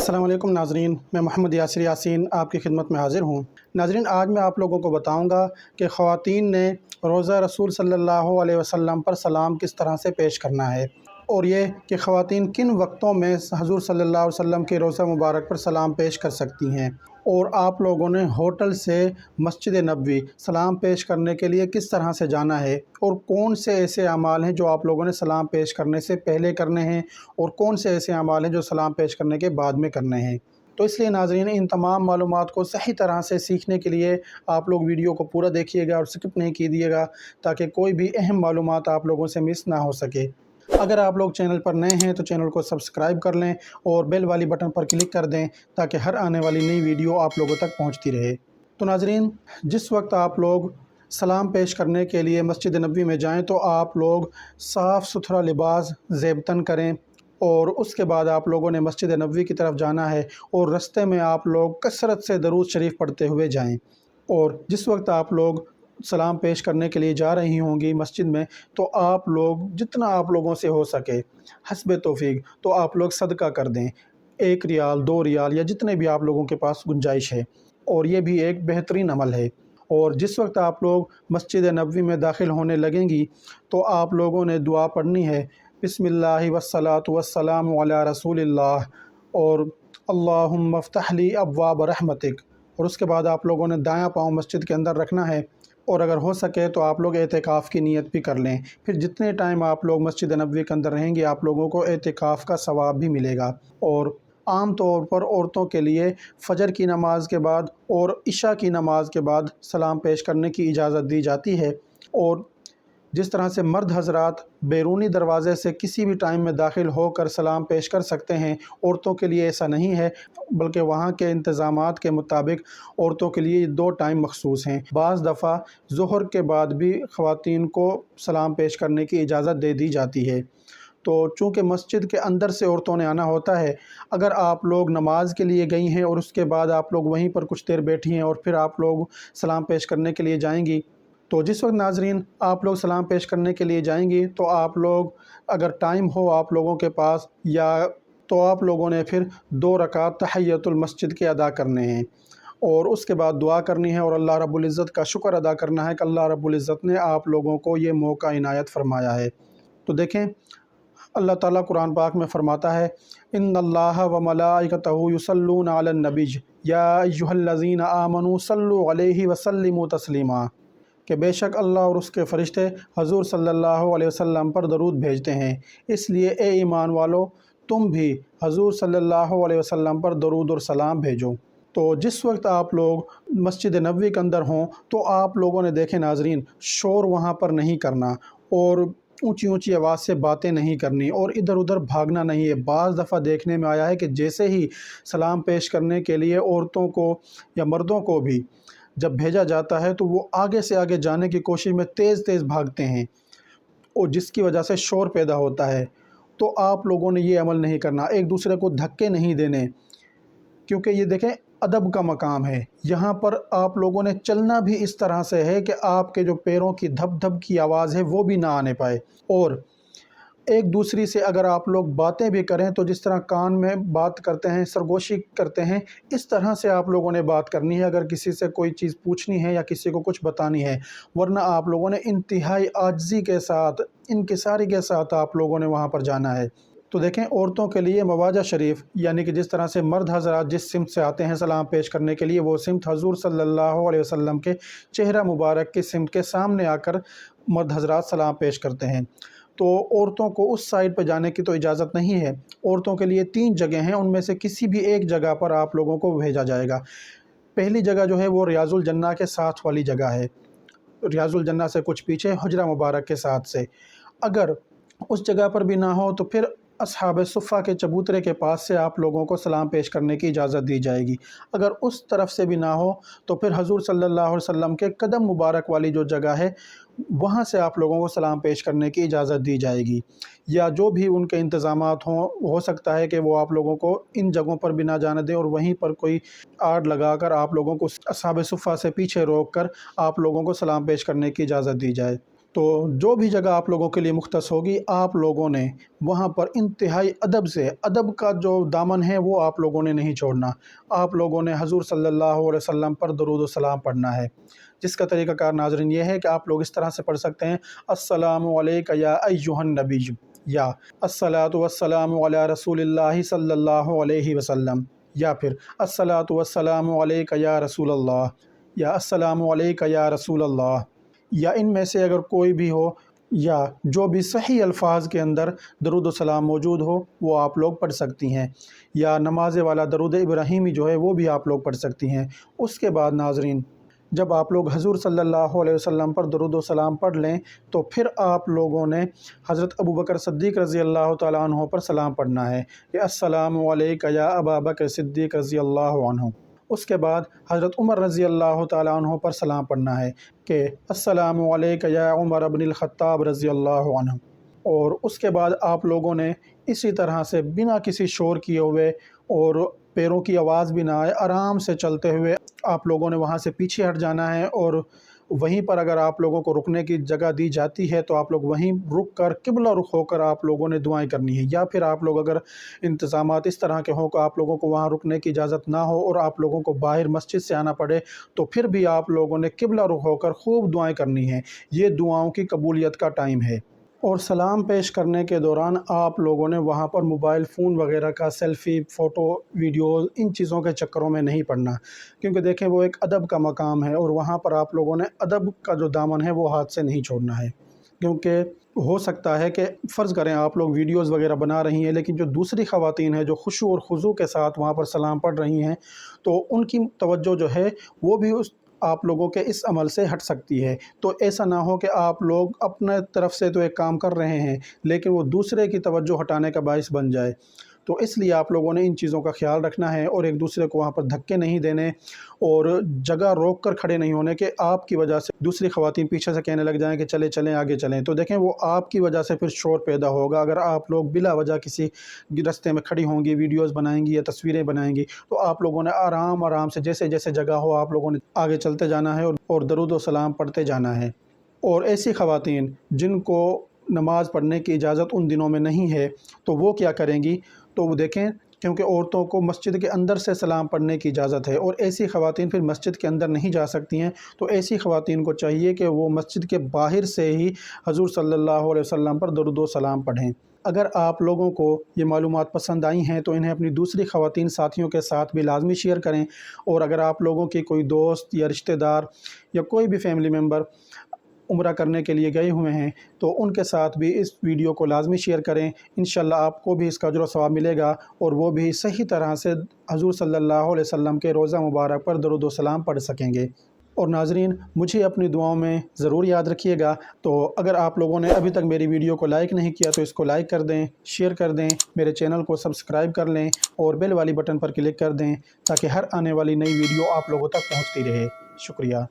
अस्सलाम वालेकुम नाज़रीन, मैं मोहम्मद यासिर यासीन आपकी खिदमत में हाज़िर हूँ। नाज़रीन, आज मैं आप लोगों को बताऊँगा कि ख़वातीन ने रोज़ा रसूल सल्लल्लाहु अलैहि वसल्लम पर सलाम किस तरह से पेश करना है, और ये कि ख़वातीन किन वक्तों में हज़ूर सल्लल्लाहु अलैहि वसल्लम के रोज़ा मुबारक पर सलाम पेश कर सकती हैं, और आप लोगों ने होटल से मस्जिद नबवी सलाम पेश करने के लिए किस तरह से जाना है, और कौन से ऐसे अमाल हैं जो आप लोगों ने सलाम पेश करने से पहले करने हैं, और कौन से ऐसे अमाल हैं जो सलाम पेश करने के बाद में करने हैं। तो इसलिए नाज़रीन, इन तमाम मालूमात को सही तरह से सीखने के लिए आप लोग वीडियो को पूरा देखिएगा और स्किप नहीं कीजिएगा, ताकि कोई भी अहम मालूमात आप लोगों से मिस ना हो सके। अगर आप लोग चैनल पर नए हैं तो चैनल को सब्सक्राइब कर लें और बेल वाली बटन पर क्लिक कर दें, ताकि हर आने वाली नई वीडियो आप लोगों तक पहुंचती रहे। तो नाज़रीन, जिस वक्त आप लोग सलाम पेश करने के लिए मस्जिद नबवी में जाएं तो आप लोग साफ़ सुथरा लिबास ज़ेबतन करें, और उसके बाद आप लोगों ने मस्जिद नबवी की तरफ जाना है, और रस्ते में आप लोग कसरत से दरूद शरीफ पढ़ते हुए जाएं। और जिस वक्त आप लोग सलाम पेश करने के लिए जा रही होंगी मस्जिद में, तो आप लोग जितना आप लोगों से हो सके हस्बे तौफीक तो आप लोग सदका कर दें, 1 रियाल 2 रियाल या जितने भी आप लोगों के पास गुंजाइश है, और ये भी एक बेहतरीन अमल है। और जिस वक्त आप लोग मस्जिद नबवी में दाखिल होने लगेंगी तो आप लोगों ने दुआ पढ़नी है, बिस्मिल्लाहि वस्सलातु वस्सलामु अला रसूलिल्लाह, और अल्लाहुम्मा फ़्तह ली अब्वाब रहमतिक। और उसके बाद आप लोगों ने दायां पाँव मस्जिद के अंदर रखना है, और अगर हो सके तो आप लोग एतिकाफ़ की नीयत भी कर लें। फिर जितने टाइम आप लोग मस्जिद नबवी के अंदर रहेंगे आप लोगों को एतिकाफ़ का सवाब भी मिलेगा। और आम तौर पर औरतों के लिए फ़जर की नमाज के बाद और इशा की नमाज के बाद सलाम पेश करने की इजाज़त दी जाती है। और जिस तरह से मर्द हज़रात बैरूनी दरवाज़े से किसी भी टाइम में दाखिल होकर सलाम पेश कर सकते हैं, औरतों के लिए ऐसा नहीं है, बल्कि वहाँ के इंतज़ामात के मुताबिक औरतों के लिए 2 टाइम मखसूस हैं। बाज़ दफ़ा ज़ोहर के बाद भी ख़वातीन को सलाम पेश करने की इजाज़त दे दी जाती है। तो चूँकि मस्जिद के अंदर से औरतों ने आना होता है, अगर आप लोग नमाज के लिए गई हैं और उसके बाद आप लोग वहीं पर कुछ देर बैठी हैं और फिर आप लोग सलाम पेश करने के लिए जाएंगी, तो जिस वक्त नाज़रीन आप लोग सलाम पेश करने के लिए जाएंगी तो आप लोग, अगर टाइम हो आप लोगों के पास, या तो आप लोगों ने फिर 2 रकात तहियतुल मस्जिद के अदा करने हैं, और उसके बाद दुआ करनी है और अल्लाह रब्बुल इज़्ज़त का शुक्र अदा करना है कि अल्लाह रब्बुल इज़्ज़त ने आप लोगों को ये मौका इनायत फ़रमाया है। तो देखें, अल्लाह ताला कुरान पाक में फ़रमाता है, इन्नल्लाह व मलाइकतहु युसल्लूना अलन नबिय्य या अय्युहल्लज़ीना आमनू सल्लु अलैहि व सल्लिमू तस्लीमा, कि बेशक अल्लाह और उसके फ़रिश्ते हज़ूर सल्लल्लाहु अलैहि वसल्लम पर दरूद भेजते हैं, इसलिए ए ईमान वालो तुम भी हज़ूर सल्लल्लाहु अलैहि वसल्लम पर दरूद और सलाम भेजो। तो जिस वक्त आप लोग मस्जिद नबवी के अंदर हों तो आप लोगों ने देखे नाज़रीन, शोर वहाँ पर नहीं करना, और ऊंची ऊंची आवाज़ से बातें नहीं करनी, और इधर उधर भागना नहीं है। बाज़ दफ़ा देखने में आया है कि जैसे ही सलाम पेश करने के लिए औरतों को या मर्दों को भी जब भेजा जाता है तो वो आगे से आगे जाने की कोशिश में तेज़ तेज़ भागते हैं, और जिसकी वजह से शोर पैदा होता है। तो आप लोगों ने ये अमल नहीं करना, एक दूसरे को धक्के नहीं देने, क्योंकि ये देखें अदब का मकाम है। यहाँ पर आप लोगों ने चलना भी इस तरह से है कि आपके जो पैरों की धप धप की आवाज़ है वो भी ना आने पाए, और एक दूसरी से अगर आप लोग बातें भी करें तो जिस तरह कान में बात करते हैं, सरगोशी करते हैं, इस तरह से आप लोगों ने बात करनी है अगर किसी से कोई चीज़ पूछनी है या किसी को कुछ बतानी है। वरना आप लोगों ने इंतहाई आजिज़ी के साथ, इनकिसारी के साथ आप लोगों ने वहाँ पर जाना है। तो देखें, औरतों के लिए मवाजा शरीफ, यानी कि जिस तरह से मर्द हज़रात जिस सिमत से आते हैं सलाम पेश करने के लिए, वो सिमत हज़ूर सल्लल्लाहु अलैहि वसल्लम के चेहरा मुबारक की सिमत के सामने आकर मर्द हज़रात सलाम पेश करते हैं। तो औरतों को उस साइड पर जाने की तो इजाज़त नहीं है। औरतों के लिए 3 जगह हैं, उनमें से किसी भी एक जगह पर आप लोगों को भेजा जाएगा। पहली जगह जो है वो रियाजुल जन्ना के साथ वाली जगह है, रियाजुल जन्ना से कुछ पीछे हुजरा मुबारक के साथ से। अगर उस जगह पर भी ना हो तो फिर अस्हाब सुफ़ा के चबूतरे के पास से आप लोगों को सलाम पेश करने की इजाज़त दी जाएगी। अगर उस तरफ से भी ना हो तो फिर हज़ूर सल्लल्लाहु अलैहि वसल्लम के कदम मुबारक वाली जो जगह है वहाँ से आप लोगों को सलाम पेश करने की इजाज़त दी जाएगी, या जो भी उनके इंतज़ामात हों, हो सकता है कि वो आप लोगों को इन जगहों पर भी ना जाने दें और वहीं पर कोई आड़ लगाकर आप लोगों को अस्हाब सुफ़ा से पीछे रोक कर आप लोगों को सलाम पेश करने की इजाज़त दी जाए। तो जो भी जगह आप लोगों के लिए मुख्तस होगी, आप लोगों ने वहाँ पर इंतहाई अदब से, अदब का जो दामन है वो आप लोगों ने नहीं छोड़ना। आप लोगों ने हजूर सल्लल्लाहु अलैहि वसल्लम पर दरूद व सलाम पढ़ना है, जिसका तरीक़ाकार नाज़रीन ये है कि आप लोग इस तरह से पढ़ सकते हैं, अस्सलामु अलैका या अय्युहन नबी, या अस्सलातु वस्सलामु अला रसूलिल्लाहि सल्लल्लाहु अलैहि वसल्लम, या फिर अस्सलातु वस्सलामु अलैका या रसूल अल्लाह, या अस्सलामु अलैका या रसूल अल्लाह, या इनमें से अगर कोई भी हो, या जो भी सही अल्फाज के अंदर दरूद व सलाम मौजूद हो वो आप लोग पढ़ सकती हैं, या नमाज़ वाला दरूद इब्राहीमी जो है वो भी आप लोग पढ़ सकती हैं। उसके बाद नाज़रीन, जब आप लोग हजूर सल्लल्लाहु अलैहि वसल्लम पर दरूद व सलाम पढ़ लें तो फिर आप लोगों ने हज़रत अबू बकर सिद्दीक़ रज़ी अल्लाह तआला अन्हु पर सलाम पढ़ना है कि अस्सलामु अलैका या अबा बकर सिद्दीक़ रज़ी अल्लाहु अन्हु। उसके बाद हज़रत उमर रज़ी अल्लाह तआला अन्हु पर सलाम पढ़ना है कि अस्सलामु अलैका या उमर इब्नुल ख़त्ताब रज़ी अल्लाहु अन्हु। और उसके बाद आप लोगों ने इसी तरह से बिना किसी शोर किए हुए और पैरों की आवाज़ भी ना आए, आराम से चलते हुए आप लोगों ने वहाँ से पीछे हट जाना है, और वहीं पर अगर आप लोगों को रुकने की जगह दी जाती है तो आप लोग वहीं रुक कर किबला रुख होकर आप लोगों ने दुआएं करनी है। या फिर आप लोग अगर इंतज़ामात इस तरह के हों कि आप लोगों को वहाँ रुकने की इजाज़त ना हो और आप लोगों को बाहर मस्जिद से आना पड़े, तो फिर भी आप लोगों ने किबला रुख होकर खूब दुआएं करनी है। ये दुआओं की कबूलियत का टाइम है। और सलाम पेश करने के दौरान आप लोगों ने वहाँ पर मोबाइल फ़ोन वगैरह का सेल्फ़ी, फ़ोटो, वीडियो, इन चीज़ों के चक्करों में नहीं पड़ना, क्योंकि देखें वो एक अदब का मकाम है और वहाँ पर आप लोगों ने अदब का जो दामन है वो हाथ से नहीं छोड़ना है। क्योंकि हो सकता है कि फ़र्ज़ करें आप लोग वीडियोज़ वगैरह बना रही हैं, लेकिन जो दूसरी ख़वातीन हैं जो खुशू और खुज़ू के साथ वहाँ पर सलाम पढ़ रही हैं, तो उनकी तवज्जो जो है वो भी उस आप लोगों के इस अमल से हट सकती है। तो ऐसा ना हो कि आप लोग अपने तरफ से तो एक काम कर रहे हैं लेकिन वो दूसरे की तवज्जो हटाने का बाइस बन जाए। तो इसलिए आप लोगों ने इन चीज़ों का ख्याल रखना है और एक दूसरे को वहाँ पर धक्के नहीं देने और जगह रोक कर खड़े नहीं होने कि आपकी वजह से दूसरी ख़वातीन पीछे से कहने लग जाएं कि चले चलें आगे चलें। तो देखें वो आपकी वजह से फिर शोर पैदा होगा। अगर आप लोग बिला वजह किसी रास्ते में खड़ी होंगी, वीडियोज़ बनाएंगी या तस्वीरें बनाएंगी, तो आप लोगों ने आराम आराम से जैसे जैसे जगह हो आप लोगों ने आगे चलते जाना है और दरूद व सलाम पढ़ते जाना है। और ऐसी ख़वातीन जिनको नमाज़ पढ़ने की इजाज़त उन दिनों में नहीं है तो वो क्या करेंगी, तो वो देखें, क्योंकि औरतों को मस्जिद के अंदर से सलाम पढ़ने की इजाज़त है और ऐसी ख़वातीन फिर मस्जिद के अंदर नहीं जा सकती हैं। तो ऐसी ख़वातीन को चाहिए कि वो मस्जिद के बाहर से ही हजूर सल्लल्लाहु अलैहि वसल्लम पर दरूद व सलाम पढ़ें। अगर आप लोगों को ये मालूमात पसंद आई हैं तो इन्हें अपनी दूसरी ख़वातीन साथियों के साथ भी लाजमी शेयर करें। और अगर आप लोगों की कोई दोस्त या रिश्तेदार या कोई भी फैमिली मेम्बर उम्रा करने के लिए गए हुए हैं तो उनके साथ भी इस वीडियो को लाजमी शेयर करें। इंशाल्लाह आपको भी इसका अजर व सवाब मिलेगा और वो भी सही तरह से हजूर सल्लल्लाहु अलैहि वसल्लम के रोज़ा मुबारक पर दरूद व सलाम पढ़ सकेंगे। और नाज़रीन, मुझे अपनी दुआओं में ज़रूर याद रखिएगा। तो अगर आप लोगों ने अभी तक मेरी वीडियो को लाइक नहीं किया तो इसको लाइक कर दें, शेयर कर दें, मेरे चैनल को सब्सक्राइब कर लें और बेल वाली बटन पर क्लिक कर दें ताकि हर आने वाली नई वीडियो आप लोगों तक पहुँचती रहे। शुक्रिया।